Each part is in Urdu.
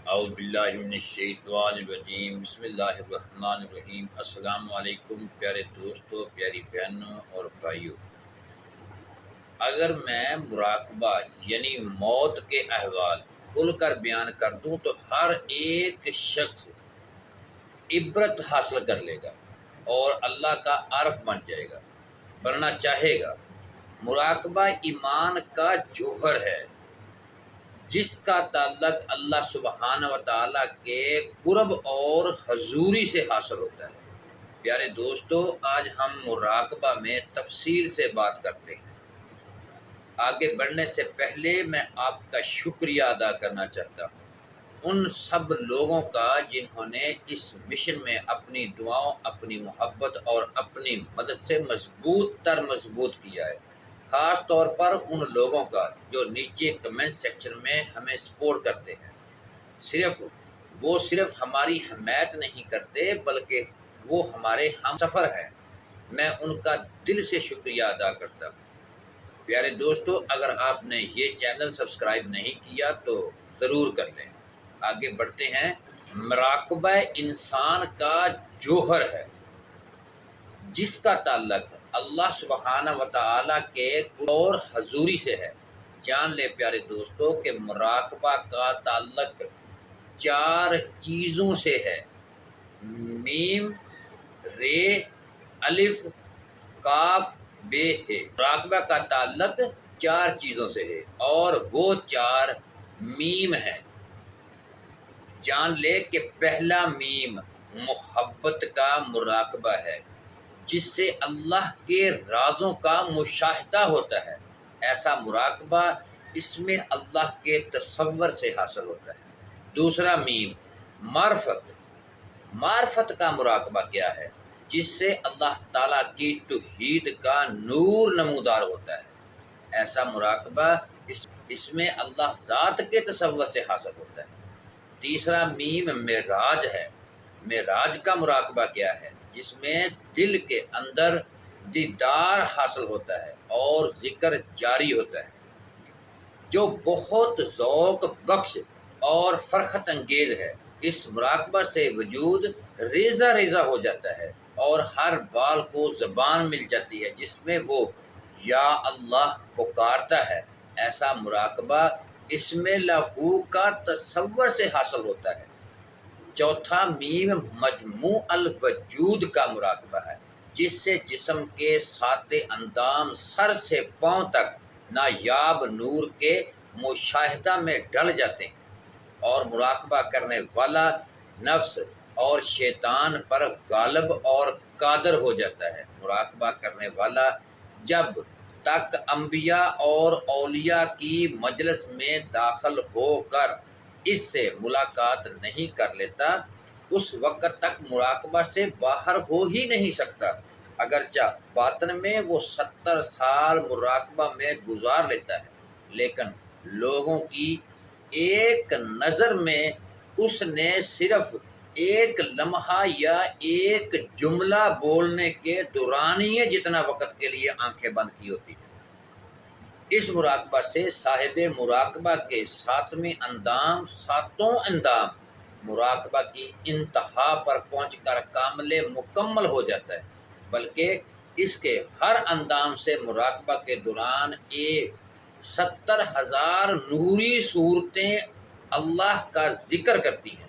اعوذ باللہ من الشیطان الرجیم بسم اللہ الرحمن الرحیم۔ السلام علیکم پیارے دوستو، پیاری بہنوں اور بھائیوں۔ اگر میں مراقبہ یعنی موت کے احوال کھل کر بیان کر دوں تو ہر ایک شخص عبرت حاصل کر لے گا اور اللہ کا عارف بن جائے گا، بننا چاہے گا۔ مراقبہ ایمان کا جوہر ہے جس کا تعلق اللہ سبحانہ و تعالیٰ کے قرب اور حضوری سے حاصل ہوتا ہے۔ پیارے دوستو، آج ہم مراقبہ میں تفصیل سے بات کرتے ہیں۔ آگے بڑھنے سے پہلے میں آپ کا شکریہ ادا کرنا چاہتا ہوں ان سب لوگوں کا جنہوں نے اس مشن میں اپنی دعاؤں، اپنی محبت اور اپنی مدد سے مضبوط کیا ہے۔ خاص طور پر ان لوگوں کا جو نیچے کمنٹ سیکشن میں ہمیں سپورٹ کرتے ہیں۔ صرف ہماری حمایت نہیں کرتے بلکہ وہ ہمارے ہم سفر ہیں۔ میں ان کا دل سے شکریہ ادا کرتا ہوں۔ پیارے دوستو، اگر آپ نے یہ چینل سبسکرائب نہیں کیا تو ضرور کر لیں۔ آگے بڑھتے ہیں۔ مراقبہ انسان کا جوہر ہے جس کا تعلق اللہ سبحانہ و تعالیٰ کے اور حضوری سے ہے۔ جان لے پیارے دوستو کہ مراقبہ کا تعلق 4 چیزوں سے ہے: میم، رے، الف، کاف، بے ہے۔ مراقبہ کا تعلق 4 چیزوں سے ہے اور وہ 4 میم ہیں۔ جان لے کہ پہلا میم محبت کا مراقبہ ہے جس سے اللہ کے رازوں کا مشاہدہ ہوتا ہے۔ ایسا مراقبہ اس میں اللہ کے تصور سے حاصل ہوتا ہے۔ دوسرا میم معرفت کا مراقبہ کیا ہے؟ جس سے اللہ تعالیٰ کی توحید کا نور نمودار ہوتا ہے۔ ایسا مراقبہ اس میں اللہ ذات کے تصور سے حاصل ہوتا ہے۔ تیسرا میم معراج ہے۔ معراج کا مراقبہ کیا ہے؟ جس میں دل کے اندر دیدار حاصل ہوتا ہے اور ذکر جاری ہوتا ہے، جو بہت ذوق بخش اور فرحت انگیز ہے۔ اس مراقبہ سے وجود ریزہ ریزہ ہو جاتا ہے اور ہر بال کو زبان مل جاتی ہے جس میں وہ یا اللہ پکارتا ہے۔ ایسا مراقبہ اس میں لہو کا تصور سے حاصل ہوتا ہے۔ چوتھا میم مجموع الوجود کا مراقبہ ہے جس سے جسم کے 7 اندام سر سے پاؤں تک نایاب نور کے مشاہدہ میں ڈھل جاتے ہیں اور مراقبہ کرنے والا نفس اور شیطان پر غالب اور قادر ہو جاتا ہے۔ مراقبہ کرنے والا جب تک انبیاء اور اولیاء کی مجلس میں داخل ہو کر اس سے ملاقات نہیں کر لیتا، اس وقت تک مراقبہ سے باہر ہو ہی نہیں سکتا۔ اگرچہ باطن میں وہ 70 سال مراقبہ میں گزار لیتا ہے، لیکن لوگوں کی ایک نظر میں اس نے صرف ایک لمحہ یا ایک جملہ بولنے کے دوران ہی جتنا وقت کے لیے آنکھیں بند کی ہوتی ہیں۔ اس مراقبہ سے صاحب مراقبہ کے 7 اندام مراقبہ کی انتہا پر پہنچ کر کامل مکمل ہو جاتا ہے، بلکہ اس کے ہر اندام سے مراقبہ کے دوران 70,000 نوری صورتیں اللہ کا ذکر کرتی ہیں،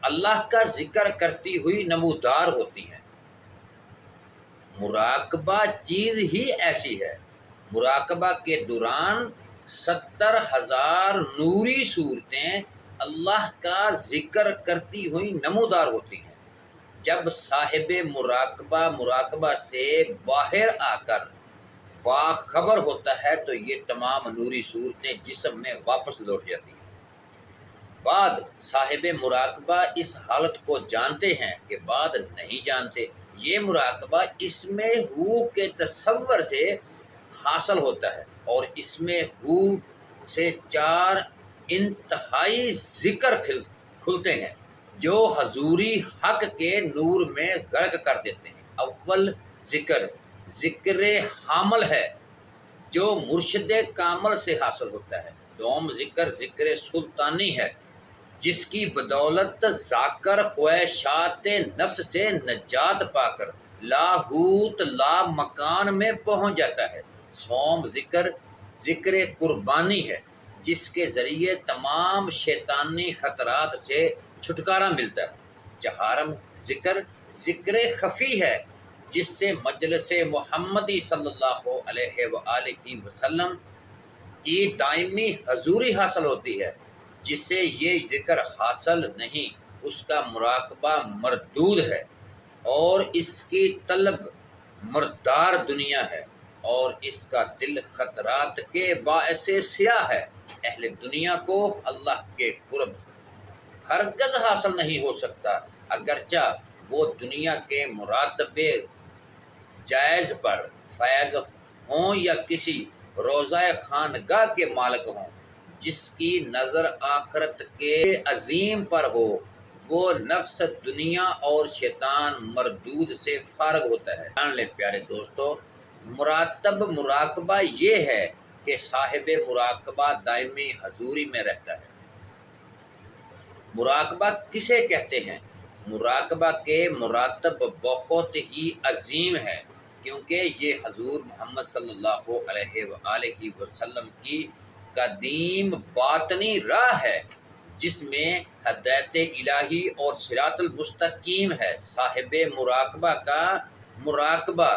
اللہ کا ذکر کرتی ہوئی نمودار ہوتی ہیں۔ مراقبہ چیز ہی ایسی ہے۔ مراقبہ کے دوران 70,000 نوری صورتیں اللہ کا ذکر کرتی ہوئی نمودار ہوتی ہیں۔ جب صاحب مراقبہ سے باہر آ کر باخبر ہوتا ہے تو یہ تمام نوری صورتیں جسم میں واپس لوٹ جاتی ہیں۔ بعد صاحب مراقبہ اس حالت کو جانتے ہیں کہ بعد نہیں جانتے۔ یہ مراقبہ اس میں ہو کے تصور سے حاصل ہوتا ہے اور اس میں ہو سے 4 انتہائی ذکر کھلتے ہیں جو حضوری حق کے نور میں غرق کر دیتے ہیں۔ اول ذکر حامل ہے جو مرشد کامل سے حاصل ہوتا ہے۔ دوم ذکر سلطانی ہے جس کی بدولت ذاکر خواہشات نفس سے نجات پا کر لاہوت لا مکان میں پہنچ جاتا ہے۔ صوم ذکر قربانی ہے جس کے ذریعے تمام شیطانی خطرات سے چھٹکارا ملتا ہے۔ چہارم ذکر خفی ہے جس سے مجلس محمدی صلی اللہ علیہ وآلہ وسلم کی دائمی حضوری حاصل ہوتی ہے۔ جس سے یہ ذکر حاصل نہیں اس کا مراقبہ مردود ہے اور اس کی طلب مردار دنیا ہے اور اس کا دل خطرات کے باعث سیاہ ہے۔ اہل دنیا کو اللہ کے قرب ہرگز حاصل نہیں ہو سکتا اگرچہ وہ دنیا کے مراتب جائز پر فیض ہوں یا کسی روضہ خانگاہ کے مالک ہوں۔ جس کی نظر آخرت کے عظیم پر ہو وہ نفس دنیا اور شیطان مردود سے فارغ ہوتا ہے۔ جان لیں پیارے دوستو، مراتب مراقبہ یہ ہے کہ صاحب مراقبہ دائمی حضوری میں رہتا ہے۔ مراقبہ کسے کہتے ہیں؟ مراقبہ کے مراتب بہت ہی عظیم ہے کیونکہ یہ حضور محمد صلی اللہ علیہ وآلہ وسلم کی قدیم باطنی راہ ہے جس میں ہدایت الہی اور صراط المستقیم ہے۔ صاحب مراقبہ کا مراقبہ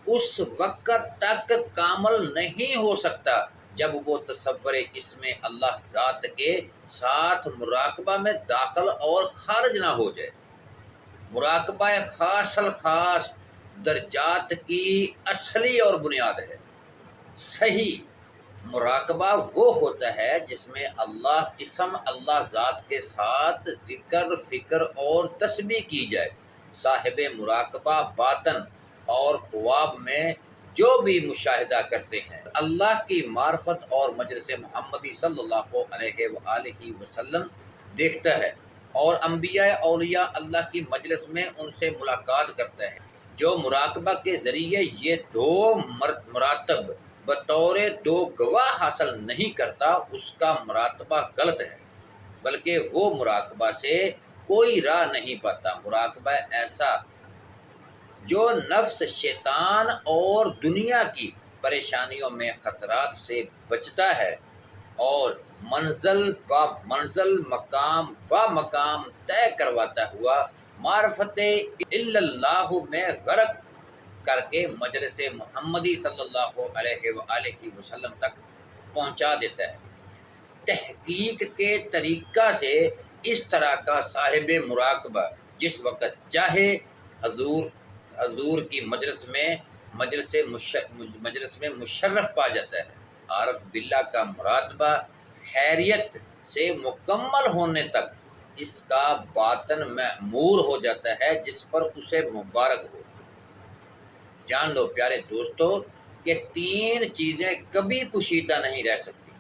اس وقت تک کامل نہیں ہو سکتا جب وہ تصور اسم اللہ ذات کے ساتھ مراقبہ میں داخل اور خارج نہ ہو جائے۔ مراقبہ خاص الخاص درجات کی اصلی اور بنیاد ہے۔ صحیح مراقبہ وہ ہوتا ہے جس میں اللہ اسم اللہ ذات کے ساتھ ذکر فکر اور تسبیح کی جائے۔ صاحب مراقبہ باطن اور خواب میں جو بھی مشاہدہ کرتے ہیں اللہ کی معرفت اور مجلس محمدی صلی اللہ علیہ وآلہ وسلم دیکھتا ہے اور انبیاء اولیاء اللہ کی مجلس میں ان سے ملاقات کرتا ہے۔ جو مراقبہ کے ذریعے یہ دو مراتب بطور دو گواہ حاصل نہیں کرتا اس کا مراتبہ غلط ہے بلکہ وہ مراقبہ سے کوئی راہ نہیں پاتا۔ مراقبہ ایسا جو نفس شیطان اور دنیا کی پریشانیوں میں خطرات سے بچتا ہے اور منزل با منزل مقام با مقام طے کرواتا ہوا معرفت اللہ میں غرق کر کے مجلس محمدی صلی اللہ علیہ وآلہ وسلم تک پہنچا دیتا ہے۔ تحقیق کے طریقہ سے اس طرح کا صاحب مراقبہ جس وقت چاہے حضور کی مجلس میں مشرف پا جاتا ہے۔ عارف باللہ کا مراتبہ خیریت سے مکمل ہونے تک اس کا باطن معمور ہو جاتا ہے جس پر اسے مبارک ہو۔ جان لو پیارے دوستو کہ تین چیزیں کبھی پوشیدہ نہیں رہ سکتی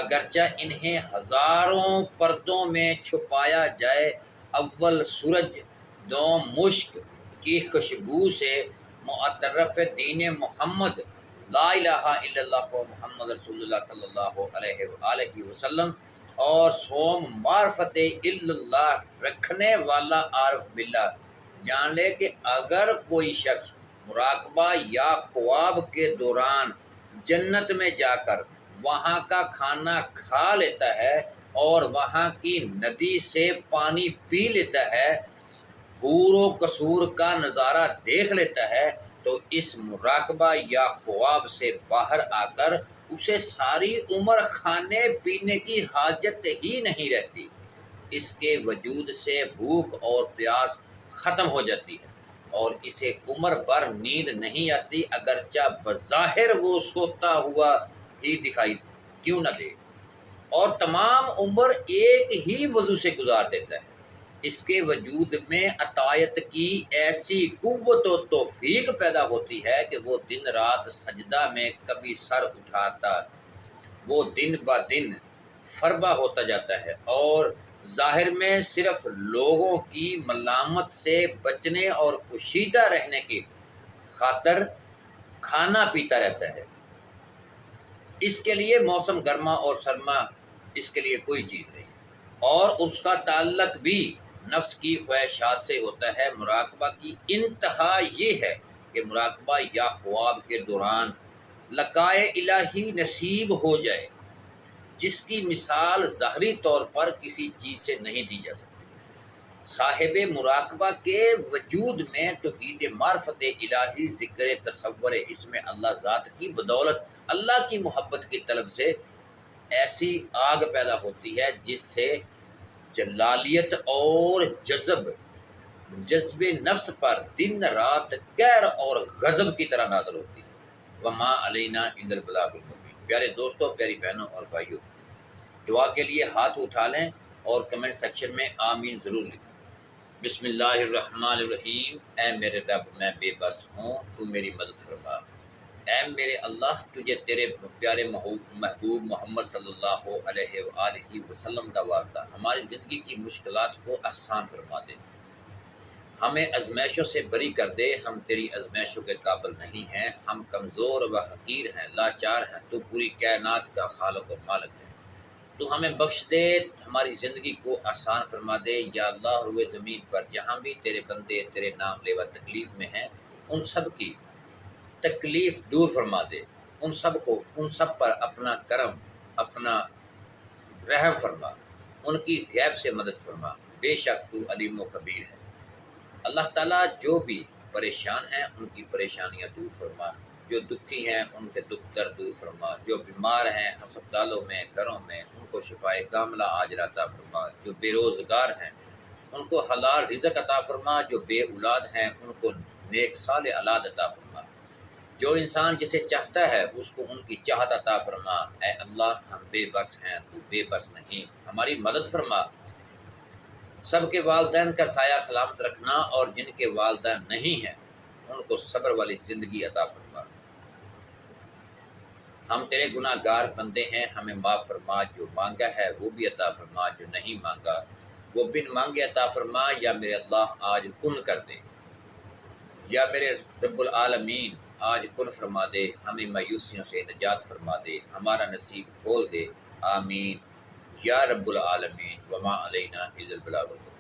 اگرچہ انہیں ہزاروں پردوں میں چھپایا جائے۔ اول سورج، دوم مشک کی خوشبو سے معترف دین محمد لا الہ الا اللہ محمد رسول اللہ صلی اللہ علیہ وآلہ وسلم اور سوم معرفت اللہ رکھنے والا عارف باللہ۔ جان لے کہ اگر کوئی شخص مراقبہ یا خواب کے دوران جنت میں جا کر وہاں کا کھانا کھا لیتا ہے اور وہاں کی ندی سے پانی پی لیتا ہے، حور و قصور کا نظارہ دیکھ لیتا ہے تو اس مراقبہ یا خواب سے باہر آ کر اسے ساری عمر کھانے پینے کی حاجت ہی نہیں رہتی۔ اس کے وجود سے بھوک اور پیاس ختم ہو جاتی ہے اور اسے عمر بھر نیند نہیں آتی اگرچہ بظاہر وہ سوتا ہوا ہی دکھائی کیوں نہ دے، اور تمام عمر ایک ہی وضو سے گزار دیتا ہے۔ اس کے وجود میں عطایت کی ایسی قوت و توفیق پیدا ہوتی ہے کہ وہ دن رات سجدہ میں کبھی سر اٹھاتا، وہ دن با دن فربہ ہوتا جاتا ہے اور ظاہر میں صرف لوگوں کی ملامت سے بچنے اور پوشیدہ رہنے کی خاطر کھانا پیتا رہتا ہے۔ اس کے لیے موسم گرما اور سرما اس کے لیے کوئی چیز نہیں، اور اس کا تعلق بھی نفس کی خواہشات سے ہوتا ہے۔ مراقبہ کی انتہا یہ ہے کہ مراقبہ یا خواب کے دوران لقائے الہی نصیب ہو جائے، جس کی مثال ظاہری طور پر کسی چیز سے نہیں دی جا سکتی۔ صاحب مراقبہ کے وجود میں توحید معرفت الہی، ذکر تصور اس میں اللہ ذات کی بدولت اللہ کی محبت کی طلب سے ایسی آگ پیدا ہوتی ہے جس سے جلالیت اور جذب نفس پر دن رات قہر اور غضب کی طرح نازل ہوتی ہے۔ وما علینا الا البلاغ المبین۔ پیارے دوستوں، پیاری بہنوں اور بھائیوں، دعا کے لیے ہاتھ اٹھا لیں اور کمنٹ سیکشن میں آمین ضرور لکھیں۔ بسم اللہ الرحمن الرحیم۔ اے میرے رب، میں بے بس ہوں، تو میری مدد فرما۔ اے میرے اللہ، تجھے تیرے پیارے محبوب محمد صلی اللہ علیہ وآلہ وسلم کا واسطہ ہماری زندگی کی مشکلات کو آسان فرما دے، ہمیں ازمائشوں سے بری کر دے۔ ہم تیری ازمائشوں کے قابل نہیں ہیں، ہم کمزور و حقیر ہیں، لاچار ہیں، تو پوری کائنات کا خالق و مالک ہے۔ تو ہمیں بخش دے، ہماری زندگی کو آسان فرما دے۔ یا اللہ، روئے زمین پر جہاں بھی تیرے بندے تیرے نام لیوا تکلیف میں ہیں، ان سب کی تکلیف دور فرما دے، ان سب پر اپنا کرم، اپنا رحم فرما، ان کی غیب سے مدد فرما۔ بے شک تو علیم و خبیر ہے۔ اللہ تعالیٰ جو بھی پریشان ہیں ان کی پریشانیاں دور فرما، جو دکھی ہیں ان کے دکھ درد دور فرما، جو بیمار ہیں ہسپتالوں میں، گھروں میں، ان کو شفائے کاملہ عاجلہ عطا فرما، جو بے روزگار ہیں ان کو حلال رزق عطا فرما، جو بے اولاد ہیں ان کو نیک صالح اولاد عطا فرما، جو انسان جسے چاہتا ہے اس کو ان کی چاہت عطا فرما۔ اے اللہ، ہم بے بس ہیں، تو بے بس نہیں، ہماری مدد فرما۔ سب کے والدین کا سایہ سلامت رکھنا، اور جن کے والدین نہیں ہیں ان کو صبر والی زندگی عطا فرما۔ ہم تیرے گناہ گار بندے ہیں، ہمیں معاف فرما۔ جو مانگا ہے وہ بھی عطا فرما، جو نہیں مانگا وہ بن مانگے عطا فرما۔ یا میرے اللہ، آج کن کر دے، یا میرے رب العالمین آج کن فرما دے، ہمیں مایوسیوں سے نجات فرما دے، ہمارا نصیب کھول دے۔ آمین یا رب العالمین۔ وما علینا الا البلاغ المبین۔